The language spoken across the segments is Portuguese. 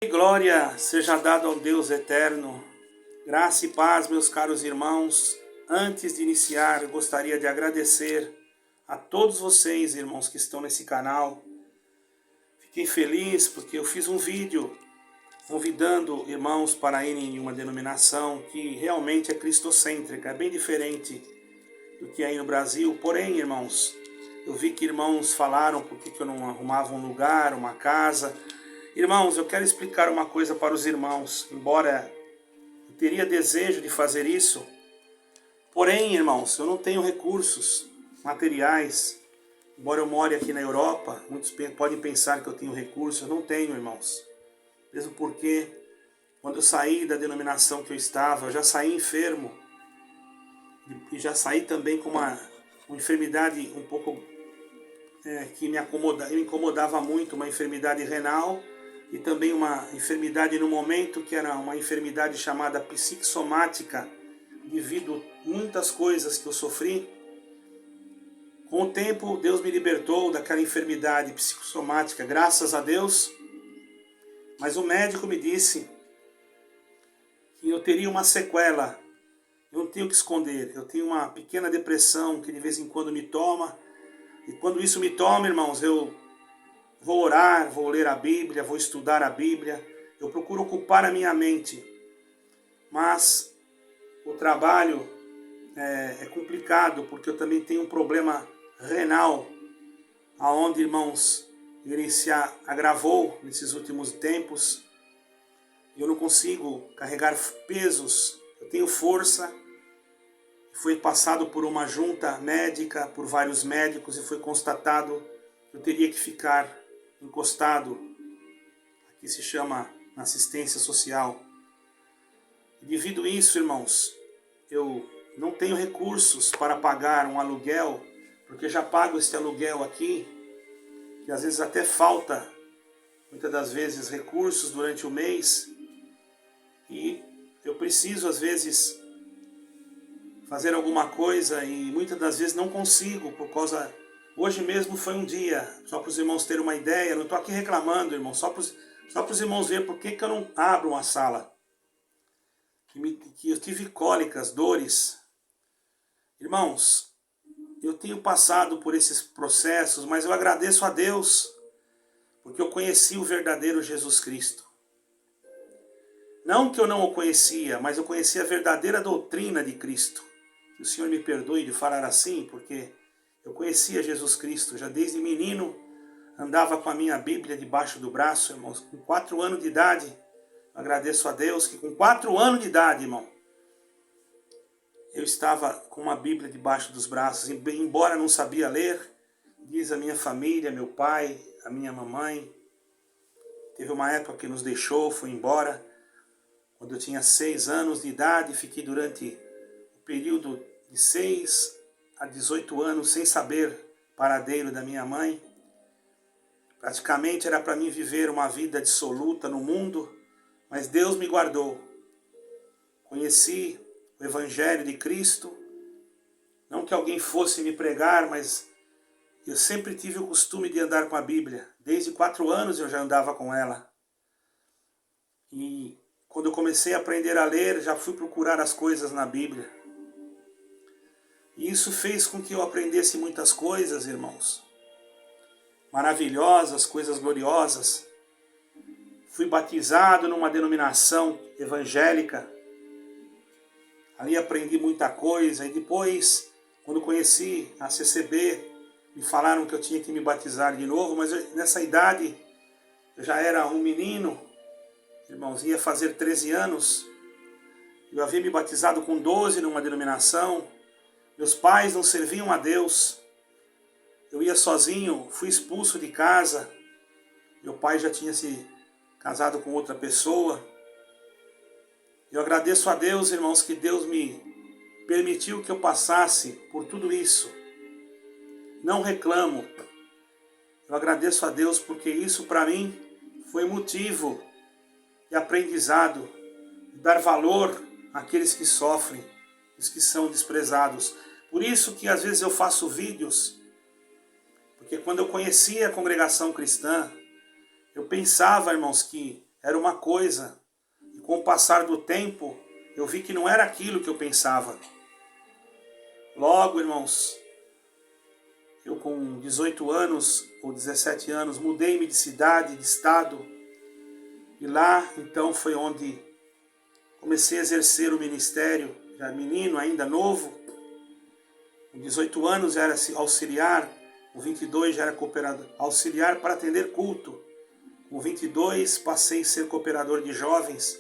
Glória seja dada ao Deus eterno. Graça e paz, meus caros irmãos. Antes de iniciar, eu gostaria de agradecer a todos vocês, irmãos, que estão nesse canal. Fiquei feliz porque eu fiz um vídeo convidando irmãos para irem em uma denominação que realmente é cristocêntrica, é bem diferente do que é aí no Brasil. Porém, irmãos, eu vi que irmãos falaram por que eu não arrumava um lugar, uma casa. Irmãos, eu quero explicar uma coisa para os irmãos, embora eu teria desejo de fazer isso, porém, irmãos, eu não tenho recursos materiais, embora eu more aqui na Europa, muitos podem pensar que eu tenho recursos, eu não tenho, irmãos, mesmo porque quando eu saí da denominação que eu estava, eu já saí enfermo, e já saí também com uma enfermidade um pouco que me incomodava muito, uma enfermidade renal, e também uma enfermidade no momento que era uma enfermidade chamada psicossomática, devido a muitas coisas que eu sofri. Com o tempo, Deus me libertou daquela enfermidade psicossomática, graças a Deus. Mas o médico me disse que eu teria uma sequela. Eu não tenho o que esconder. Eu tenho uma pequena depressão que de vez em quando me toma. E quando isso me toma, irmãos, eu vou orar, vou ler a Bíblia, vou estudar a Bíblia. Eu procuro ocupar a minha mente. Mas o trabalho é complicado, porque eu também tenho um problema renal, aonde, irmãos, ele se agravou nesses últimos tempos. Eu não consigo carregar pesos. Eu tenho força. Fui passado por uma junta médica, por vários médicos, e foi constatado que eu teria que ficar encostado, aqui se chama assistência social. E devido a isso, irmãos, eu não tenho recursos para pagar um aluguel, porque já pago este aluguel aqui, que às vezes até falta, muitas das vezes, recursos durante o mês, e eu preciso às vezes fazer alguma coisa e muitas das vezes não consigo por causa... Hoje mesmo foi um dia, só para os irmãos terem uma ideia, não estou aqui reclamando, irmãos, só para os irmãos verem por que eu não abro uma sala. Que eu tive cólicas, dores. Irmãos, eu tenho passado por esses processos, mas eu agradeço a Deus, porque eu conheci o verdadeiro Jesus Cristo. Não que eu não o conhecia, mas eu conheci a verdadeira doutrina de Cristo. Que o Senhor me perdoe de falar assim, porque eu conhecia Jesus Cristo, já desde menino andava com a minha Bíblia debaixo do braço, irmãos, com 4 anos de idade. Agradeço a Deus que com 4 anos de idade, irmão, eu estava com uma Bíblia debaixo dos braços, embora não sabia ler, diz a minha família, meu pai, a minha mamãe. Teve uma época que nos deixou, foi embora, quando eu tinha 6 anos de idade, fiquei durante o período de 6 a 18 anos sem saber paradeiro da minha mãe. Praticamente era para mim viver uma vida dissoluta no mundo, mas Deus me guardou. Conheci o Evangelho de Cristo, não que alguém fosse me pregar, mas eu sempre tive o costume de andar com a Bíblia. Desde 4 anos eu já andava com ela. E quando eu comecei a aprender a ler, já fui procurar as coisas na Bíblia. E isso fez com que eu aprendesse muitas coisas, irmãos. Maravilhosas, coisas gloriosas. Fui batizado numa denominação evangélica. Ali aprendi muita coisa. E depois, quando conheci a CCB, me falaram que eu tinha que me batizar de novo. Mas nessa idade, eu já era um menino. Irmãos, ia fazer 13 anos. Eu havia me batizado com 12 numa denominação. Meus pais não serviam a Deus. Eu ia sozinho, fui expulso de casa. Meu pai já tinha se casado com outra pessoa. Eu agradeço a Deus, irmãos, que Deus me permitiu que eu passasse por tudo isso. Não reclamo. Eu agradeço a Deus porque isso para mim foi motivo de aprendizado, de dar valor àqueles que sofrem, os que são desprezados. Por isso que às vezes eu faço vídeos, porque quando eu conheci a congregação cristã, eu pensava, irmãos, que era uma coisa, e com o passar do tempo, eu vi que não era aquilo que eu pensava. Logo, irmãos, eu com 18 anos ou 17 anos, mudei-me de cidade, de estado, e lá, então, foi onde comecei a exercer o ministério, já menino, ainda novo. Com 18 anos já era auxiliar, com 22 já era cooperador, auxiliar para atender culto. Com 22 passei a ser cooperador de jovens.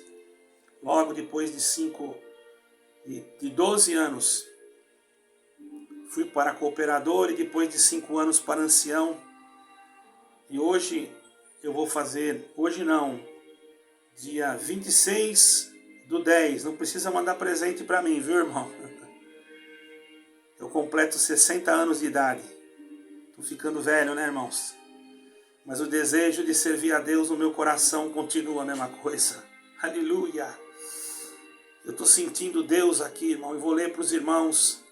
Logo depois de 12 anos, fui para cooperador e depois de 5 anos para ancião. E hoje eu vou fazer, hoje não, dia 26/10, não precisa mandar presente para mim, viu, irmão? Eu completo 60 anos de idade. Estou ficando velho, né, irmãos? Mas o desejo de servir a Deus no meu coração continua a mesma coisa. Aleluia! Eu estou sentindo Deus aqui, irmão, e vou ler para os irmãos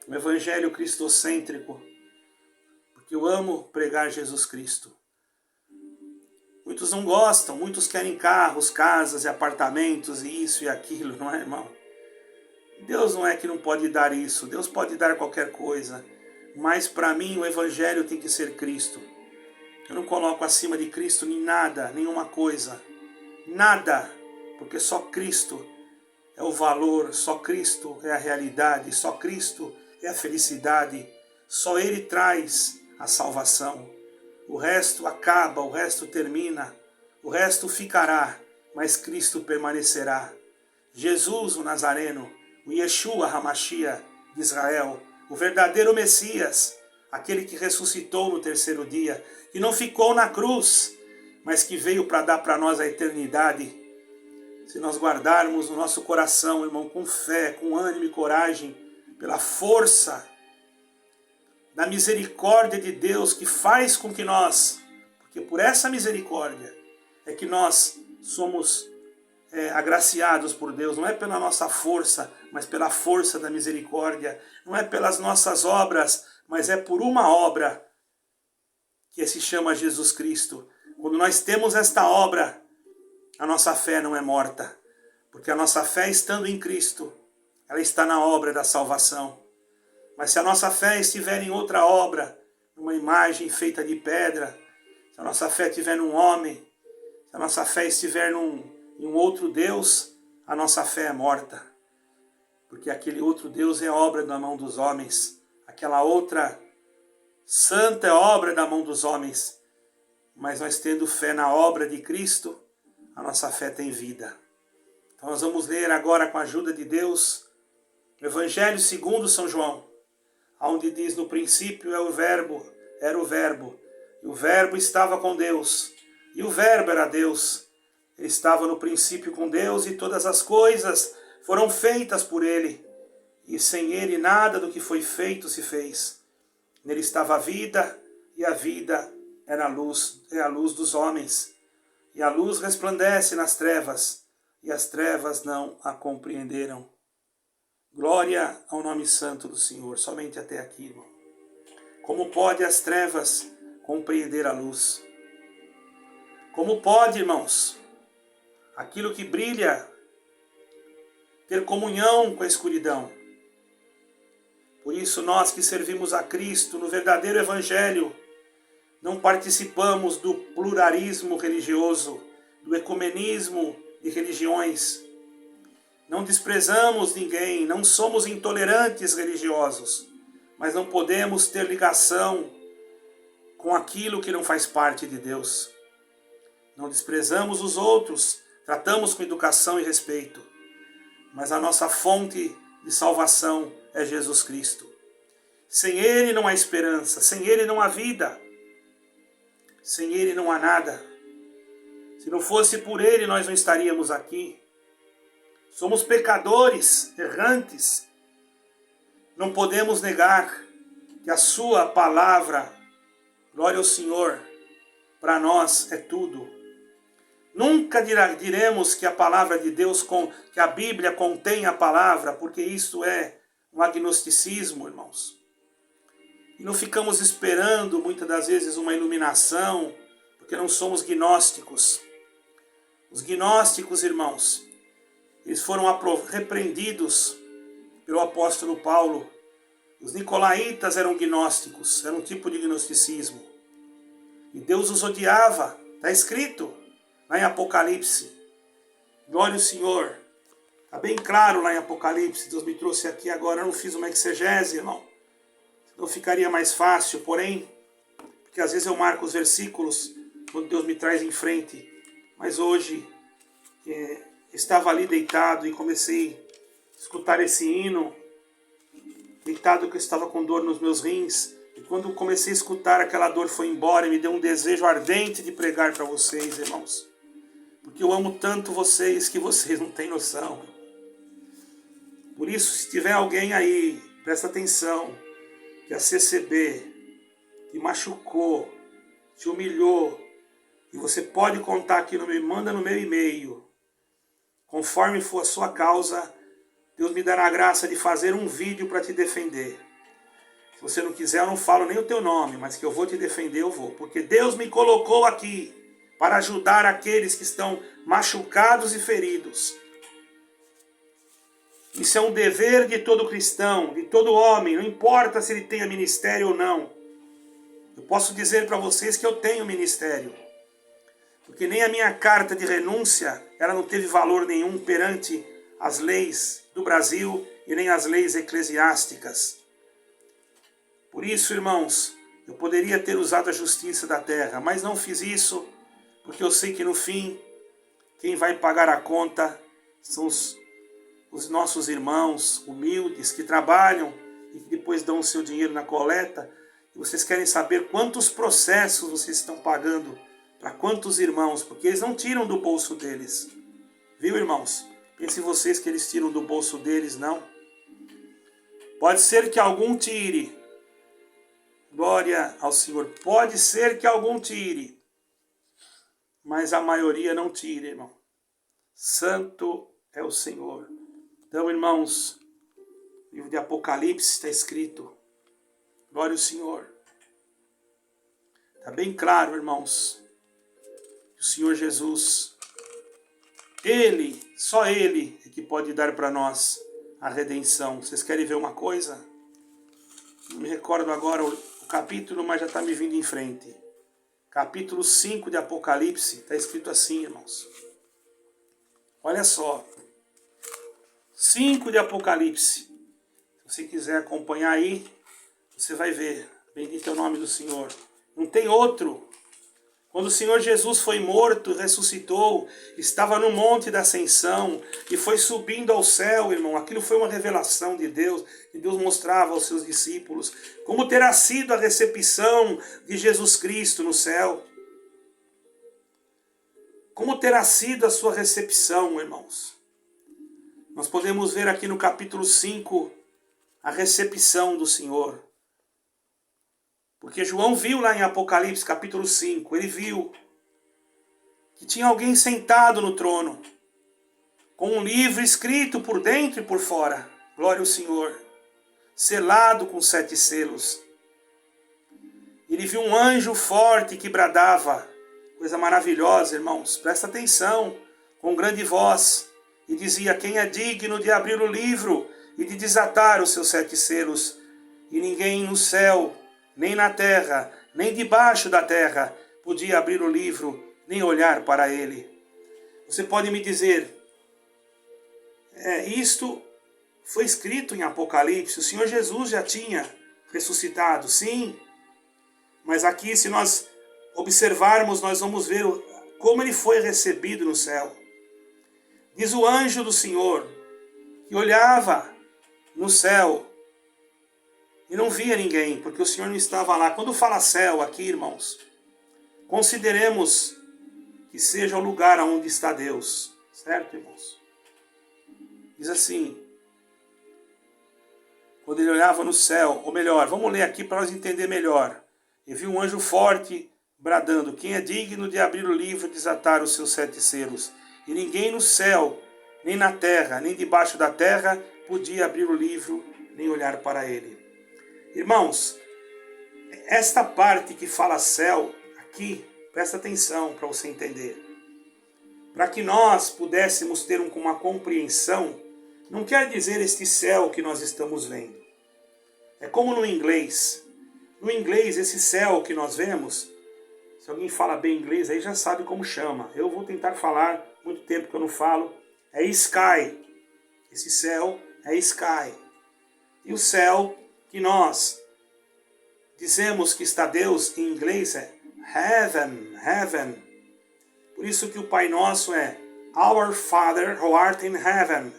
o Evangelho cristocêntrico, porque eu amo pregar Jesus Cristo. Muitos não gostam, muitos querem carros, casas e apartamentos e isso e aquilo, não é, irmão? Deus não é que não pode dar isso, Deus pode dar qualquer coisa, mas para mim o Evangelho tem que ser Cristo. Eu não coloco acima de Cristo nem nada, nenhuma coisa, nada, porque só Cristo é o valor, só Cristo é a realidade, só Cristo é a felicidade, só Ele traz a salvação. O resto acaba, o resto termina, o resto ficará, mas Cristo permanecerá. Jesus, o Nazareno, o Yeshua HaMashiach de Israel, o verdadeiro Messias, aquele que ressuscitou no terceiro dia, que não ficou na cruz, mas que veio para dar para nós a eternidade. Se nós guardarmos no nosso coração, irmão, com fé, com ânimo e coragem, pela força da misericórdia de Deus que faz com que nós, porque por essa misericórdia é que nós somos agraciados por Deus, não é pela nossa força, mas pela força da misericórdia, não é pelas nossas obras, mas é por uma obra que se chama Jesus Cristo. Quando nós temos esta obra, a nossa fé não é morta, porque a nossa fé estando em Cristo, ela está na obra da salvação. Mas se a nossa fé estiver em outra obra, numa imagem feita de pedra, se a nossa fé estiver num homem, se a nossa fé estiver em um outro Deus, a nossa fé é morta. Porque aquele outro Deus é obra da mão dos homens. Aquela outra santa é obra da mão dos homens. Mas nós tendo fé na obra de Cristo, a nossa fé tem vida. Então nós vamos ler agora com a ajuda de Deus o Evangelho segundo São João, onde diz: no princípio era o verbo, e o verbo estava com Deus, e o verbo era Deus. Ele estava no princípio com Deus, e todas as coisas foram feitas por ele, e sem ele nada do que foi feito se fez. Nele estava a vida, e a vida era a luz dos homens. E a luz resplandece nas trevas, e as trevas não a compreenderam. Glória ao nome santo do Senhor, somente até aqui, irmão. Como pode as trevas compreender a luz? Como pode, irmãos, aquilo que brilha ter comunhão com a escuridão? Por isso nós que servimos a Cristo no verdadeiro Evangelho, não participamos do pluralismo religioso, do ecumenismo de religiões. Não desprezamos ninguém, não somos intolerantes religiosos, mas não podemos ter ligação com aquilo que não faz parte de Deus. Não desprezamos os outros, tratamos com educação e respeito, mas a nossa fonte de salvação é Jesus Cristo. Sem Ele não há esperança, sem Ele não há vida, sem Ele não há nada. Se não fosse por Ele, nós não estaríamos aqui. Somos pecadores, errantes. Não podemos negar que a sua palavra, glória ao Senhor, para nós é tudo. Nunca diremos que a palavra de Deus, que a Bíblia contém a palavra, porque isso é um agnosticismo, irmãos. E não ficamos esperando, muitas das vezes, uma iluminação, porque não somos gnósticos. Os gnósticos, irmãos, eles foram repreendidos pelo apóstolo Paulo. Os nicolaítas eram gnósticos, era um tipo de gnosticismo. E Deus os odiava, está escrito lá em Apocalipse. Glória ao Senhor. Está bem claro lá em Apocalipse. Deus me trouxe aqui agora, eu não fiz uma exegese, irmão. Não ficaria mais fácil, porém, porque às vezes eu marco os versículos quando Deus me traz em frente. Mas hoje, estava ali deitado e comecei a escutar esse hino, deitado que eu estava com dor nos meus rins. E quando comecei a escutar, aquela dor foi embora e me deu um desejo ardente de pregar para vocês, irmãos. Porque eu amo tanto vocês que vocês não têm noção. Por isso, se tiver alguém aí, presta atenção, que a CCB te machucou, te humilhou, e você pode contar aqui no meu, manda no meu e-mail. Conforme for a sua causa, Deus me dará a graça de fazer um vídeo para te defender. Se você não quiser, eu não falo nem o teu nome, mas que eu vou te defender, eu vou. Porque Deus me colocou aqui para ajudar aqueles que estão machucados e feridos. Isso é um dever de todo cristão, de todo homem, não importa se ele tenha ministério ou não. Eu posso dizer para vocês que eu tenho ministério. Porque nem a minha carta de renúncia, ela não teve valor nenhum perante as leis do Brasil e nem as leis eclesiásticas. Por isso, irmãos, eu poderia ter usado a justiça da terra, mas não fiz isso, porque eu sei que no fim, quem vai pagar a conta são os nossos irmãos humildes que trabalham e que depois dão o seu dinheiro na coleta. E vocês querem saber quantos processos vocês estão pagando para quantos irmãos, porque eles não tiram do bolso deles. Viu, irmãos? Pensem vocês que eles tiram do bolso deles, não. Pode ser que algum tire. Glória ao Senhor. Pode ser que algum tire. Mas a maioria não tira, irmão. Santo é o Senhor. Então, irmãos, no livro de Apocalipse está escrito. Glória ao Senhor. Está bem claro, irmãos. O Senhor Jesus, Ele, só Ele é que pode dar para nós a redenção. Vocês querem ver uma coisa? Não me recordo agora o capítulo, mas já está me vindo em frente. Capítulo 5 de Apocalipse, está escrito assim, irmãos. Olha só. 5 de Apocalipse. Se você quiser acompanhar aí, você vai ver. Bendito é o nome do Senhor. Não tem outro. Quando o Senhor Jesus foi morto, ressuscitou, estava no monte da ascensão e foi subindo ao céu, irmão. Aquilo foi uma revelação de Deus, que Deus mostrava aos seus discípulos. Como terá sido a recepção de Jesus Cristo no céu? Como terá sido a sua recepção, irmãos? Nós podemos ver aqui no capítulo 5 a recepção do Senhor. Porque João viu lá em Apocalipse capítulo 5, ele viu que tinha alguém sentado no trono, com um livro escrito por dentro e por fora. Glória ao Senhor. Selado com 7 selos. Ele viu um anjo forte que bradava. Coisa maravilhosa, irmãos. Presta atenção. Com grande voz. E dizia: quem é digno de abrir o livro e de desatar os seus 7 selos? E ninguém no céu, nem na terra, nem debaixo da terra, podia abrir o livro, nem olhar para ele. Você pode me dizer, isto foi escrito em Apocalipse, o Senhor Jesus já tinha ressuscitado, sim. Mas aqui, se nós observarmos, nós vamos ver como ele foi recebido no céu. Diz o anjo do Senhor, que olhava no céu, e não via ninguém, porque o Senhor não estava lá. Quando fala céu aqui, irmãos, consideremos que seja o lugar onde está Deus. Certo, irmãos? Diz assim, quando ele olhava no céu, ou melhor, vamos ler aqui para nós entender melhor. E viu um anjo forte bradando: quem é digno de abrir o livro e desatar os seus 7 selos? E ninguém no céu, nem na terra, nem debaixo da terra, podia abrir o livro, nem olhar para ele. Irmãos, esta parte que fala céu, aqui, presta atenção para você entender. para que nós pudéssemos ter uma compreensão, não quer dizer este céu que nós estamos vendo. É como no inglês. No inglês, esse céu que nós vemos, se alguém fala bem inglês, aí já sabe como chama. Eu vou tentar falar, muito tempo que eu não falo, é sky. Esse céu é sky. E o céu que nós dizemos que está Deus, em inglês é heaven, heaven. Por isso que o Pai Nosso é Our Father who art in heaven,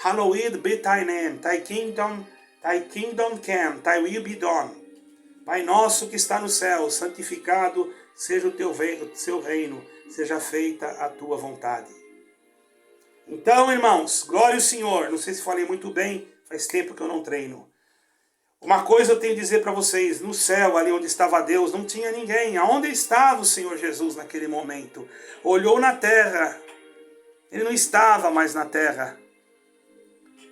hallowed be thy name, thy kingdom come, thy will be done. Pai nosso que está no céu, santificado seja o seu reino, seja feita a tua vontade. Então, irmãos, glória ao Senhor. Não sei se falei muito bem, faz tempo que eu não treino. Uma coisa eu tenho a dizer para vocês, no céu, ali onde estava Deus, não tinha ninguém. Aonde estava o Senhor Jesus naquele momento? Olhou na terra, ele não estava mais na terra.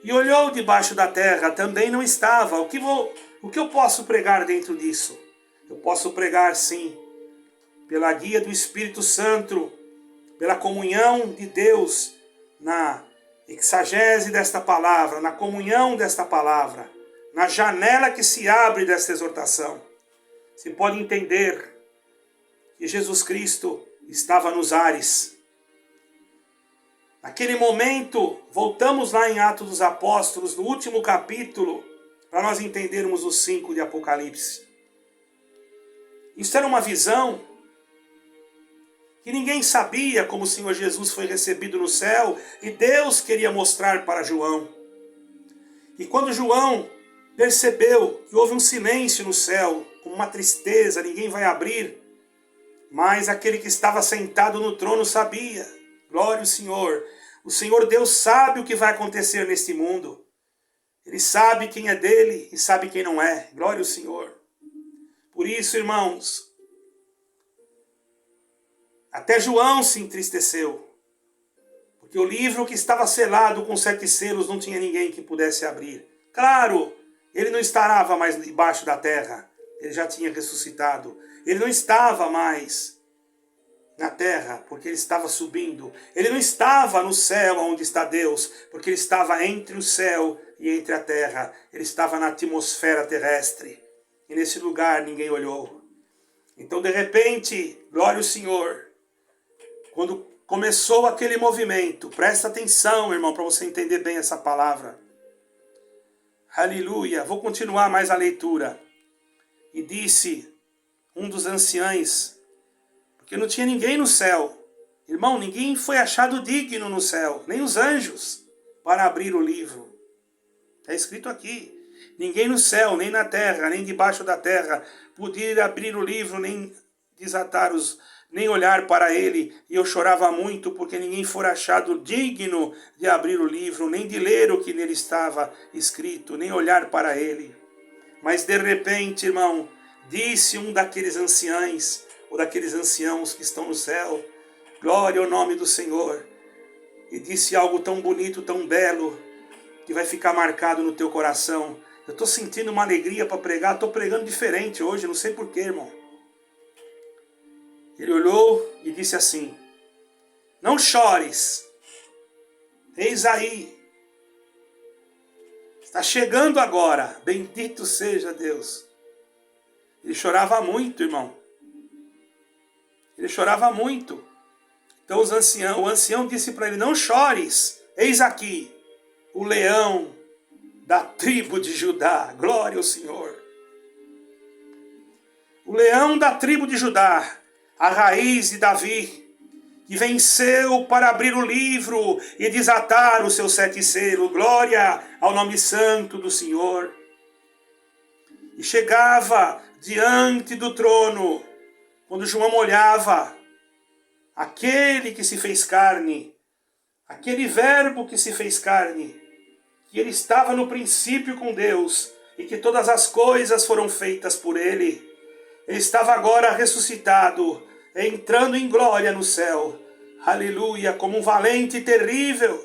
E olhou debaixo da terra, também não estava. O que eu posso pregar dentro disso? Eu posso pregar, sim, pela guia do Espírito Santo, pela comunhão de Deus, na exagese desta palavra, na comunhão desta palavra, na janela que se abre desta exortação. Se pode entender que Jesus Cristo estava nos ares. Naquele momento, voltamos lá em Atos dos Apóstolos, no último capítulo, para nós entendermos os 5 de Apocalipse. Isso era uma visão que ninguém sabia como o Senhor Jesus foi recebido no céu, e Deus queria mostrar para João. E quando João percebeu que houve um silêncio no céu, com uma tristeza, ninguém vai abrir, mas aquele que estava sentado no trono sabia. Glória ao Senhor. O Senhor Deus sabe o que vai acontecer neste mundo. Ele sabe quem é dele e sabe quem não é. Glória ao Senhor. Por isso, irmãos, até João se entristeceu, porque o livro que estava selado com 7 selos não tinha ninguém que pudesse abrir. Claro, ele não estava mais debaixo da terra, ele já tinha ressuscitado. Ele não estava mais na terra, porque ele estava subindo. Ele não estava no céu onde está Deus, porque ele estava entre o céu e entre a terra. Ele estava na atmosfera terrestre. E nesse lugar ninguém olhou. Então, de repente, glória ao Senhor, quando começou aquele movimento, presta atenção, irmão, para você entender bem essa palavra. Aleluia. Vou continuar mais a leitura. E disse um dos anciãos, porque não tinha ninguém no céu. Irmão, ninguém foi achado digno no céu, nem os anjos, para abrir o livro. Está escrito aqui. Ninguém no céu, nem na terra, nem debaixo da terra, podia abrir o livro, nem desatar nem olhar para ele. E eu chorava muito, porque ninguém fora achado digno de abrir o livro, nem de ler o que nele estava escrito, nem olhar para ele. Mas de repente, irmão, disse um daqueles anciãos, ou daqueles anciãos que estão no céu, glória ao nome do Senhor, e disse algo tão bonito, tão belo, que vai ficar marcado no teu coração. Eu estou sentindo uma alegria para pregar, estou pregando diferente hoje, não sei porquê, irmão. Ele olhou e disse assim, não chores, eis aí, está chegando agora, bendito seja Deus. Ele chorava muito, irmão. Ele chorava muito. Então o ancião disse para ele, não chores, eis aqui o leão da tribo de Judá. Glória ao Senhor. O leão da tribo de Judá, a raiz de Davi, que venceu para abrir o livro e desatar os seus 7 selos. Glória ao nome santo do Senhor. E chegava diante do trono, quando João olhava, aquele que se fez carne, aquele verbo que se fez carne, que ele estava no princípio com Deus, e que todas as coisas foram feitas por ele. Ele estava agora ressuscitado, entrando em glória no céu. Aleluia, como um valente terrível,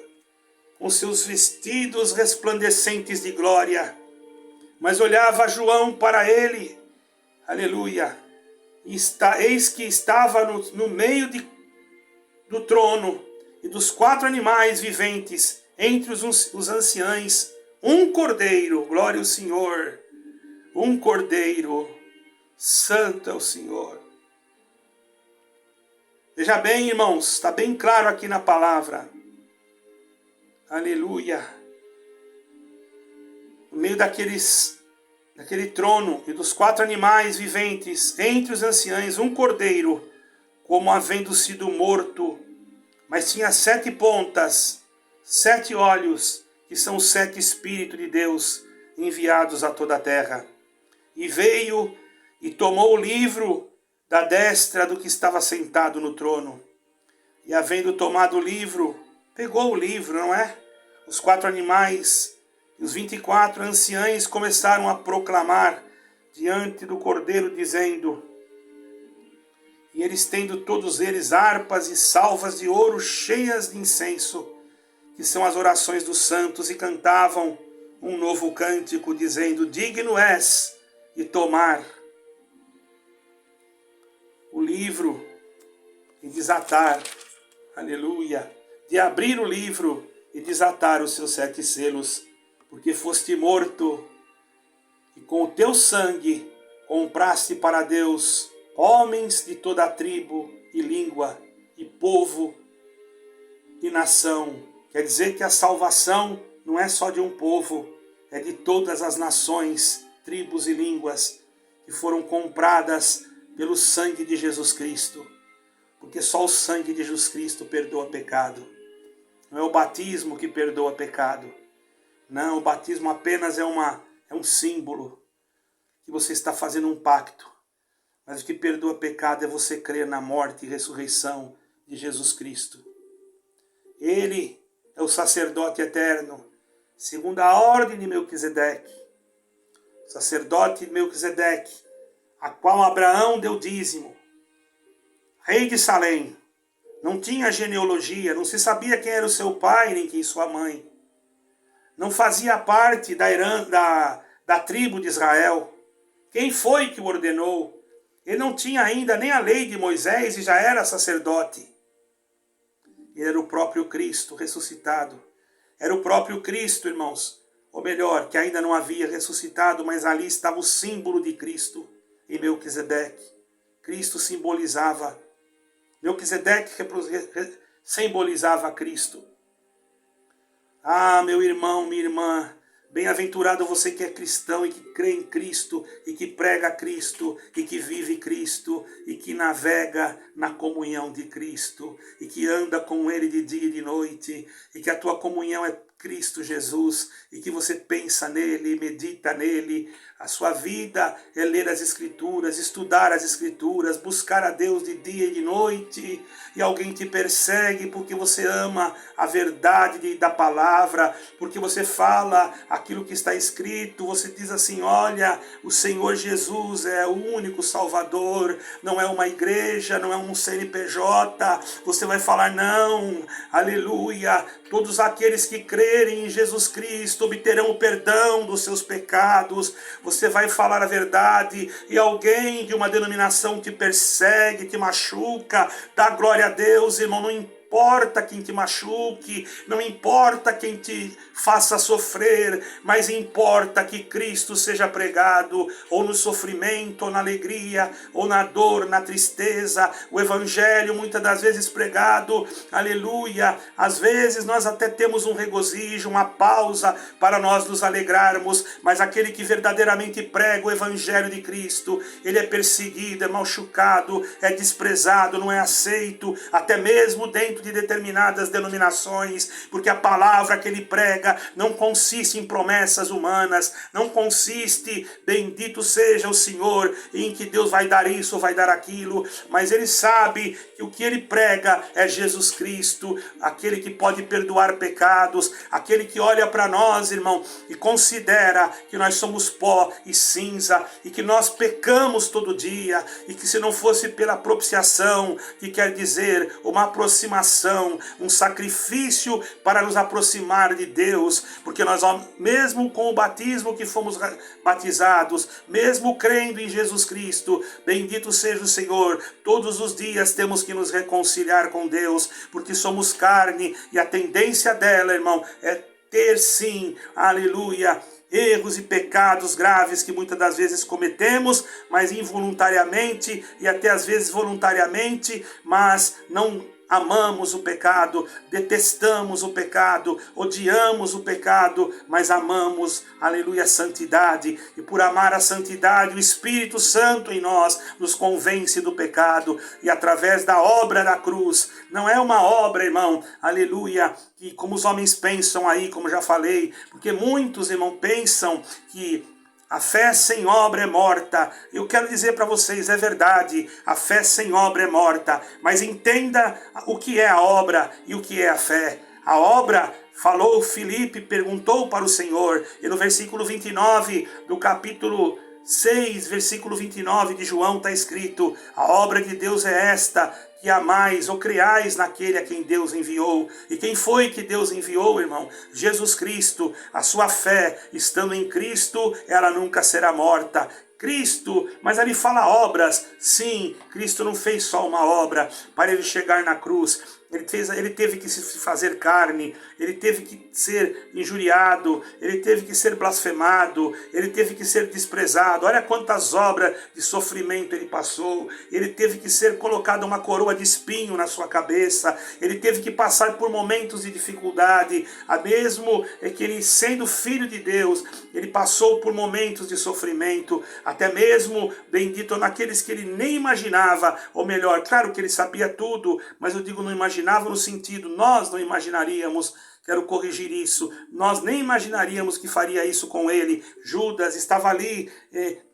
com seus vestidos resplandecentes de glória. Mas olhava João para ele, aleluia, eis que estava no meio do trono e dos 4 animais viventes, entre os anciães, um cordeiro, glória ao Senhor, um cordeiro, santo é o Senhor. Veja bem, irmãos, está bem claro aqui na palavra. Aleluia. No meio daquele trono e dos 4 animais viventes, entre os anciães, um cordeiro, como havendo sido morto, mas tinha 7 pontas, 7 olhos, que são os 7 Espíritos de Deus enviados a toda a terra. E veio e tomou o livro da destra do que estava sentado no trono. E havendo tomado o livro, pegou o livro, não é? Os 4 animais e os 24 anciães começaram a proclamar diante do cordeiro, dizendo: e eles tendo todos eles harpas e salvas de ouro cheias de incenso, que são as orações dos santos, e cantavam um novo cântico, dizendo: digno és de tomar o livro e desatar, aleluia, de abrir o livro e desatar os seus 7 selos, porque foste morto, e com o teu sangue compraste para Deus homens de toda a tribo e língua e povo e nação. Quer dizer que a salvação não é só de um povo, é de todas as nações, tribos e línguas que foram compradas pelo sangue de Jesus Cristo. Porque só o sangue de Jesus Cristo perdoa pecado. Não é o batismo que perdoa pecado. Não, o batismo apenas é um símbolo que você está fazendo um pacto. Mas o que perdoa pecado é você crer na morte e ressurreição de Jesus Cristo. Ele é o sacerdote eterno, segundo a ordem de Melquisedeque. Sacerdote de Melquisedeque, a qual Abraão deu dízimo. Rei de Salém, não tinha genealogia, não se sabia quem era o seu pai nem quem sua mãe. Não fazia parte da tribo de Israel. Quem foi que o ordenou? Ele não tinha ainda nem a lei de Moisés e já era sacerdote. Ele era o próprio Cristo ressuscitado. Era o próprio Cristo, irmãos. Ou melhor, que ainda não havia ressuscitado, mas ali estava o símbolo de Cristo em Melquisedeque. Cristo simbolizava. Melquisedeque simbolizava Cristo. Ah, meu irmão, minha irmã, bem-aventurado você que é cristão e que crê em Cristo, e que prega Cristo, e que vive Cristo, e que navega na comunhão de Cristo, e que anda com Ele de dia e de noite, e que a tua comunhão é Cristo Jesus, e que você pensa nele, medita nele. A sua vida é ler as Escrituras, estudar as Escrituras, buscar a Deus de dia e de noite. E alguém te persegue porque você ama a verdade da palavra, porque você fala aquilo que está escrito, você diz assim: olha, o Senhor Jesus é o único Salvador, não é uma igreja, não é um CNPJ. Você vai falar: não, aleluia, todos aqueles que crerem em Jesus Cristo obterão o perdão dos seus pecados. Você vai falar a verdade, e alguém de uma denominação te persegue, te machuca, dá glória a Deus, irmão. Não importa quem te machuque, não importa quem te faça sofrer, mas importa que Cristo seja pregado, ou no sofrimento, ou na alegria, ou na dor, na tristeza. O Evangelho muitas das vezes pregado, aleluia. Às vezes nós até temos um regozijo, uma pausa para nós nos alegrarmos, mas aquele que verdadeiramente prega o Evangelho de Cristo, ele é perseguido, é machucado, é desprezado, não é aceito, até mesmo dentro de determinadas denominações, porque a palavra que ele prega não consiste em promessas humanas, não consiste, bendito seja o Senhor, em que Deus vai dar isso ou vai dar aquilo, mas ele sabe que o que ele prega é Jesus Cristo, aquele que pode perdoar pecados, aquele que olha para nós, irmão, e considera que nós somos pó e cinza, e que nós pecamos todo dia, e que se não fosse pela propiciação, que quer dizer uma aproximação oração, um sacrifício para nos aproximar de Deus, porque nós, mesmo com o batismo que fomos batizados, mesmo crendo em Jesus Cristo, bendito seja o Senhor, todos os dias temos que nos reconciliar com Deus, porque somos carne e a tendência dela, irmão, é ter sim, aleluia, erros e pecados graves que muitas das vezes cometemos, mas involuntariamente e até às vezes voluntariamente, mas não amamos o pecado, detestamos o pecado, odiamos o pecado, mas amamos, aleluia, a santidade. E por amar a santidade, o Espírito Santo em nós nos convence do pecado. E através da obra da cruz, não é uma obra, irmão, aleluia, que como os homens pensam aí, como já falei, porque muitos, irmão, pensam que a fé sem obra é morta. Eu quero dizer para vocês, é verdade, a fé sem obra é morta. Mas entenda o que é a obra e o que é a fé. A obra, falou Filipe, perguntou para o Senhor, e no versículo 29 do capítulo 6, versículo 29 de João está escrito: a obra de Deus é esta, que amais ou creais naquele a quem Deus enviou. E quem foi que Deus enviou, irmão? Jesus Cristo. A sua fé, estando em Cristo, ela nunca será morta. Cristo, mas ali fala obras. Sim, Cristo não fez só uma obra para ele chegar na cruz. Ele teve que se fazer carne, ele teve que ser injuriado, ele teve que ser blasfemado, ele teve que ser desprezado. Olha quantas obras de sofrimento ele passou. Ele teve que ser colocado uma coroa de espinho na sua cabeça, ele teve que passar por momentos de dificuldade, mesmo que ele, sendo filho de Deus, ele passou por momentos de sofrimento, até mesmo, bendito, naqueles que ele nem imaginava, ou melhor, claro que ele sabia tudo, mas eu digo não imaginava no sentido, nós não imaginaríamos, quero corrigir isso, nós nem imaginaríamos que faria isso com ele. Judas estava ali,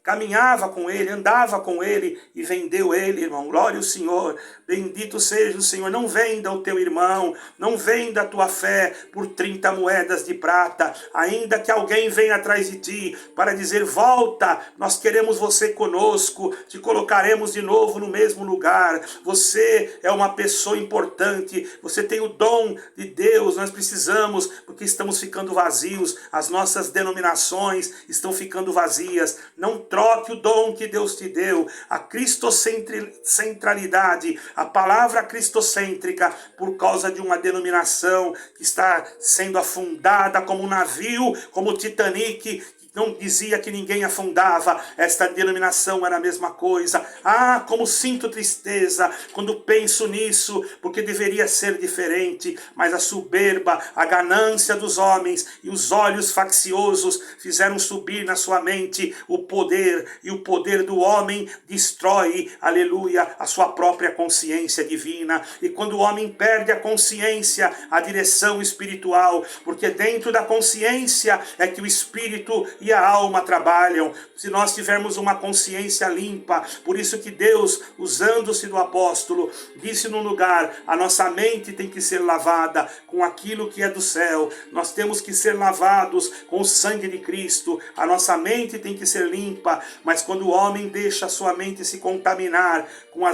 caminhava com ele, andava com ele e vendeu ele, irmão. Glória ao Senhor, bendito seja o Senhor. Não venda o teu irmão, não venda a tua fé por 30 moedas de prata, ainda que alguém venha atrás de ti para dizer: volta, nós queremos você conosco, te colocaremos de novo no mesmo lugar, você é uma pessoa importante, você tem o dom de Deus, nós precisamos, porque estamos ficando vazios, as nossas denominações estão ficando vazias. Não troque o dom que Deus te deu, a cristocentralidade, a palavra cristocêntrica, por causa de uma denominação que está sendo afundada como um navio, como o Titanic, não dizia que ninguém afundava. Esta denominação era a mesma coisa. Ah, como sinto tristeza quando penso nisso, porque deveria ser diferente, mas a soberba, a ganância dos homens e os olhos facciosos fizeram subir na sua mente o poder, e o poder do homem destrói, aleluia, a sua própria consciência divina. E quando o homem perde a consciência, a direção espiritual, porque dentro da consciência é que o espírito e a alma trabalham. Se nós tivermos uma consciência limpa, por isso que Deus, usando-se do apóstolo, disse num lugar: a nossa mente tem que ser lavada com aquilo que é do céu, nós temos que ser lavados com o sangue de Cristo, a nossa mente tem que ser limpa. Mas quando o homem deixa a sua mente se contaminar com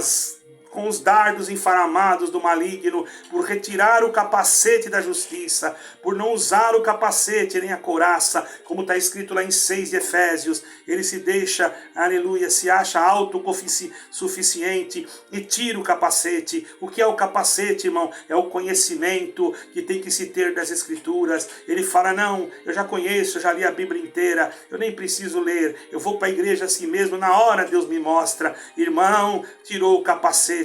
os dardos enfaramados do maligno, por retirar o capacete da justiça, por não usar o capacete nem a couraça, como está escrito lá em 6 de Efésios, ele se deixa, aleluia, se acha autossuficiente e tira o capacete. O que é o capacete, irmão? É o conhecimento que tem que se ter das Escrituras. Ele fala: não, eu já conheço, eu já li a Bíblia inteira, eu nem preciso ler, eu vou para a igreja assim mesmo, na hora Deus me mostra. Irmão, tirou o capacete,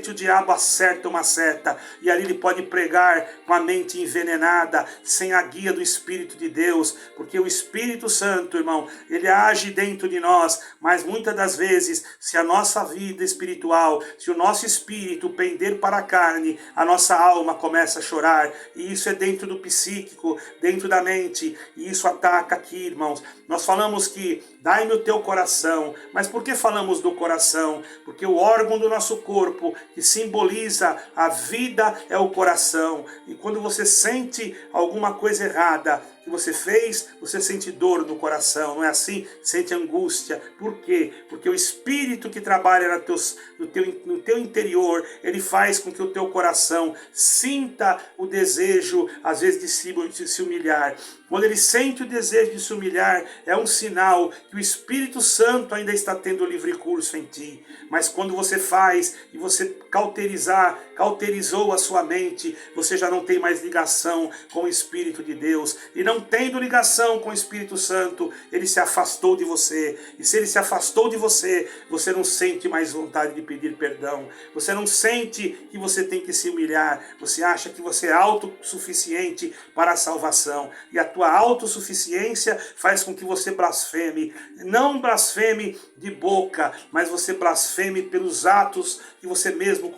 o diabo acerta uma seta, e ali ele pode pregar com a mente envenenada, sem a guia do Espírito de Deus, porque o Espírito Santo, irmão, ele age dentro de nós, mas muitas das vezes, se a nossa vida espiritual, se o nosso espírito pender para a carne, a nossa alma começa a chorar, e isso é dentro do psíquico, dentro da mente, e isso ataca aqui, irmãos. Nós falamos que dai-me o teu coração, mas por que falamos do coração? Porque o órgão do nosso corpo que simboliza a vida é o coração. E quando você sente alguma coisa errada, que você fez, você sente dor no coração, não é assim? Sente angústia. Por quê? Porque o Espírito que trabalha no teu interior, ele faz com que o teu coração sinta o desejo, às vezes, de se humilhar. Quando ele sente o desejo de se humilhar, é um sinal que o Espírito Santo ainda está tendo livre curso em ti. Mas quando você faz e você cauterizou a sua mente, você já não tem mais ligação com o Espírito de Deus. E não tendo ligação com o Espírito Santo, ele se afastou de você. E se ele se afastou de você, você não sente mais vontade de pedir perdão. Você não sente que você tem que se humilhar. Você acha que você é autossuficiente para a salvação. E a tua autossuficiência faz com que você blasfeme. Não blasfeme de boca, mas você blasfeme pelos atos que você mesmo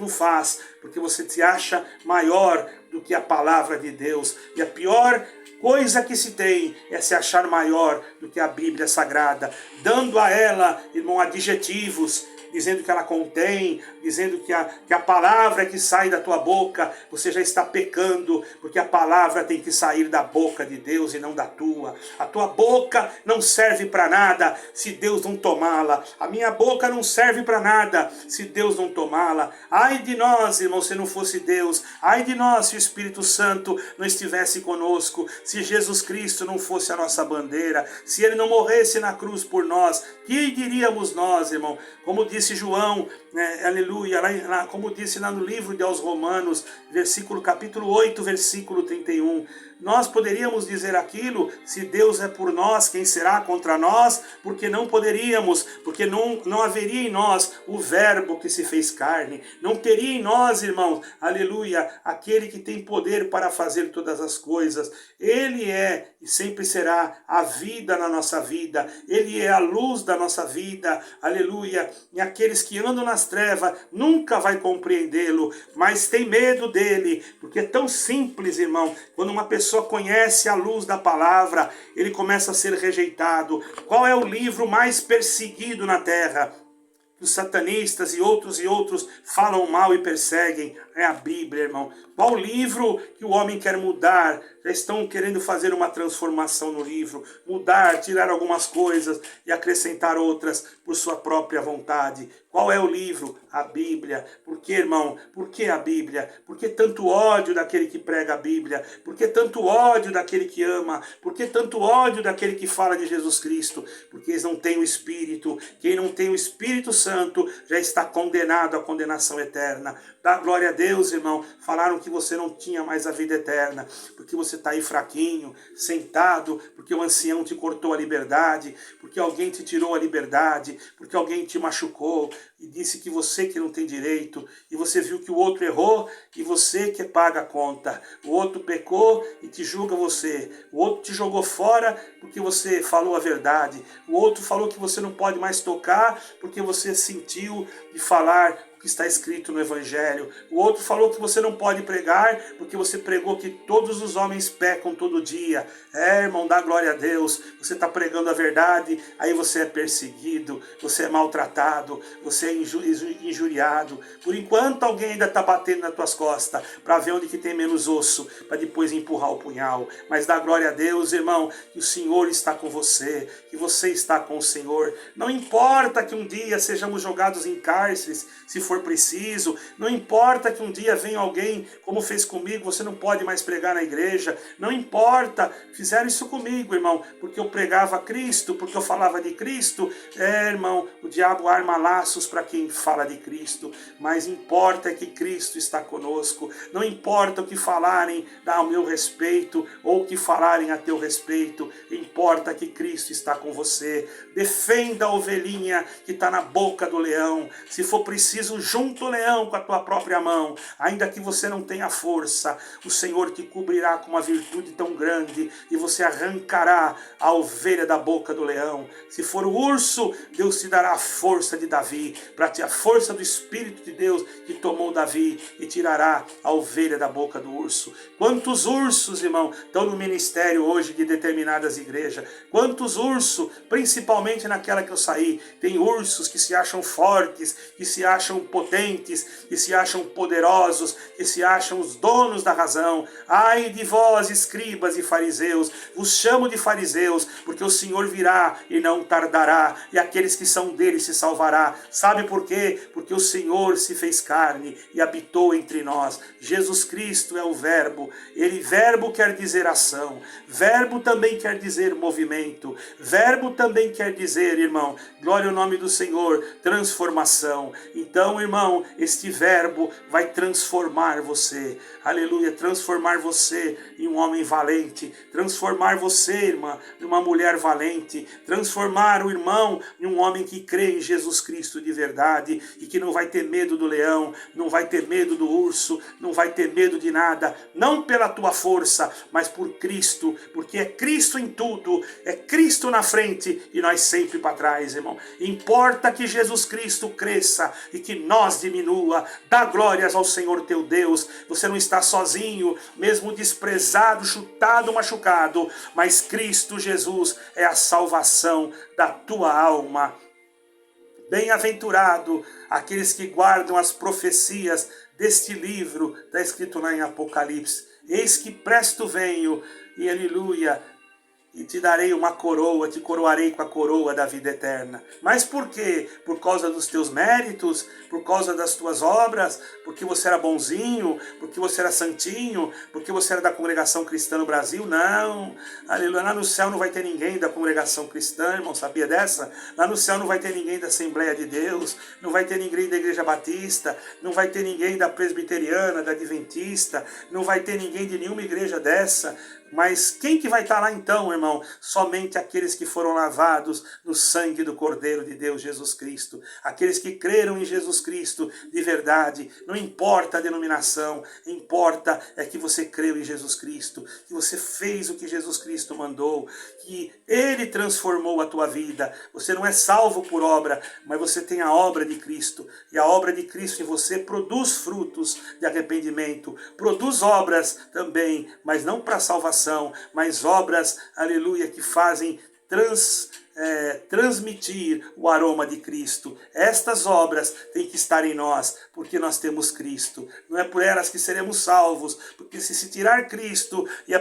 faz, porque você se acha maior do que a palavra de Deus. E a pior coisa que se tem é se achar maior do que a Bíblia Sagrada, dando a ela, irmão, adjetivos, dizendo que ela contém, dizendo que a palavra que sai da tua boca, você já está pecando, porque a palavra tem que sair da boca de Deus e não da tua. A tua boca não serve para nada se Deus não tomá-la. A minha boca não serve para nada se Deus não tomá-la. Ai de nós, irmão, se não fosse Deus. Ai de nós se o Espírito Santo não estivesse conosco, se Jesus Cristo não fosse a nossa bandeira, se ele não morresse na cruz por nós. Que diríamos nós, irmão? Como disse João, aleluia, como disse lá no livro de aos Romanos, capítulo 8, versículo 31, nós poderíamos dizer aquilo: se Deus é por nós, quem será contra nós? Porque não poderíamos, porque não haveria em nós o verbo que se fez carne, não teria em nós, irmãos, aleluia, aquele que tem poder para fazer todas as coisas. Ele é e sempre será a vida na nossa vida, ele é a luz da nossa vida, aleluia. E aqueles que andam nas trevas nunca vai compreendê-lo, mas tem medo dele, porque é tão simples, irmão. Quando uma pessoa conhece a luz da palavra, ele começa a ser rejeitado. Qual é o livro mais perseguido na terra? Os satanistas e outros falam mal e perseguem? É a Bíblia, irmão. Qual livro que o homem quer mudar? Já estão querendo fazer uma transformação no livro, mudar, tirar algumas coisas e acrescentar outras por sua própria vontade. Qual é o livro? A Bíblia. Por que, irmão? Por que a Bíblia? Por que tanto ódio daquele que prega a Bíblia? Por que tanto ódio daquele que ama? Por que tanto ódio daquele que fala de Jesus Cristo? Porque eles não têm o Espírito. Quem não tem o Espírito Santo já está condenado à condenação eterna. Dá glória a Deus, irmão. Falaram que você não tinha mais a vida eterna, porque você está aí fraquinho, sentado, porque o ancião te cortou a liberdade, porque alguém te tirou a liberdade, porque alguém te machucou e disse que você que não tem direito, e você viu que o outro errou e você que paga a conta. O outro pecou e te julga você. O outro te jogou fora porque você falou a verdade. O outro falou que você não pode mais tocar porque você sentiu de falar que está escrito no Evangelho. O outro falou que você não pode pregar porque você pregou que todos os homens pecam todo dia. Irmão, dá glória a Deus. Você está pregando a verdade, aí você é perseguido, você é maltratado, você é injuriado. Por enquanto alguém ainda está batendo nas tuas costas para ver onde que tem menos osso, para depois empurrar o punhal. Mas dá glória a Deus, irmão, que o Senhor está com você, que você está com o Senhor. Não importa que um dia sejamos jogados em cárceres, se for preciso. Não importa que um dia venha alguém, como fez comigo, você não pode mais pregar na igreja. Não importa, fizeram isso comigo, irmão, porque eu pregava Cristo, porque eu falava de Cristo. Irmão, o diabo arma laços para quem fala de Cristo, mas importa é que Cristo está conosco. Não importa o que falarem ao meu respeito, ou o que falarem a teu respeito, importa que Cristo está com você. Defenda a ovelhinha que está na boca do leão. Se for preciso, junto o leão com a tua própria mão. Ainda que você não tenha força, o Senhor te cobrirá com uma virtude tão grande e você arrancará a ovelha da boca do leão. Se for o urso, Deus te dará a força de Davi, a força do Espírito de Deus que tomou Davi e tirará a ovelha da boca do urso. Quantos ursos, irmão, estão no ministério hoje de determinadas igrejas? Quantos ursos, principalmente naquela que eu saí, tem ursos que se acham fortes, que se acham potentes, que se acham poderosos, que se acham os donos da razão. Ai de vós, escribas e fariseus, vos chamo de fariseus, porque o Senhor virá e não tardará, e aqueles que são dele se salvará. Sabe por quê? Porque o Senhor se fez carne e habitou entre nós. Jesus Cristo é o verbo. Verbo quer dizer ação, verbo também quer dizer movimento, verbo também quer dizer, irmão, glória ao nome do Senhor, transformação. Então, irmão, este verbo vai transformar você, aleluia, transformar você em um homem valente, transformar você, irmã, em uma mulher valente, transformar o irmão em um homem que crê em Jesus Cristo de verdade e que não vai ter medo do leão, não vai ter medo do urso, não vai ter medo de nada, não pela tua força, mas por Cristo, porque é Cristo em tudo, é Cristo na frente e nós sempre para trás, irmão. Importa que Jesus Cristo cresça e que nós diminua. Dá glórias ao Senhor teu Deus. Você não está sozinho, mesmo desprezado, chutado, machucado, mas Cristo Jesus é a salvação da tua alma. Bem-aventurado aqueles que guardam as profecias deste livro, está escrito lá em Apocalipse. Eis que presto venho, e aleluia, e te darei uma coroa, te coroarei com a coroa da vida eterna. Mas por quê? Por causa dos teus méritos, por causa das tuas obras, porque você era bonzinho, porque você era santinho, porque você era da congregação cristã no Brasil? Não, aleluia, lá no céu não vai ter ninguém da congregação cristã, irmão, sabia dessa? Lá no céu não vai ter ninguém da Assembleia de Deus, não vai ter ninguém da Igreja Batista, não vai ter ninguém da Presbiteriana, da Adventista, não vai ter ninguém de nenhuma igreja dessa. Mas quem que vai estar lá então, irmão? Somente aqueles que foram lavados no sangue do Cordeiro de Deus, Jesus Cristo. Aqueles que creram em Jesus Cristo de verdade. Não importa a denominação, importa é que você creu em Jesus Cristo, que você fez o que Jesus Cristo mandou, que Ele transformou a tua vida. Você não é salvo por obra, mas você tem a obra de Cristo. E a obra de Cristo em você produz frutos de arrependimento, produz obras também, mas não para salvação, mas obras, aleluia, que fazem transmitir o aroma de Cristo. Estas obras têm que estar em nós, porque nós temos Cristo. Não é por elas que seremos salvos, porque se tirar Cristo e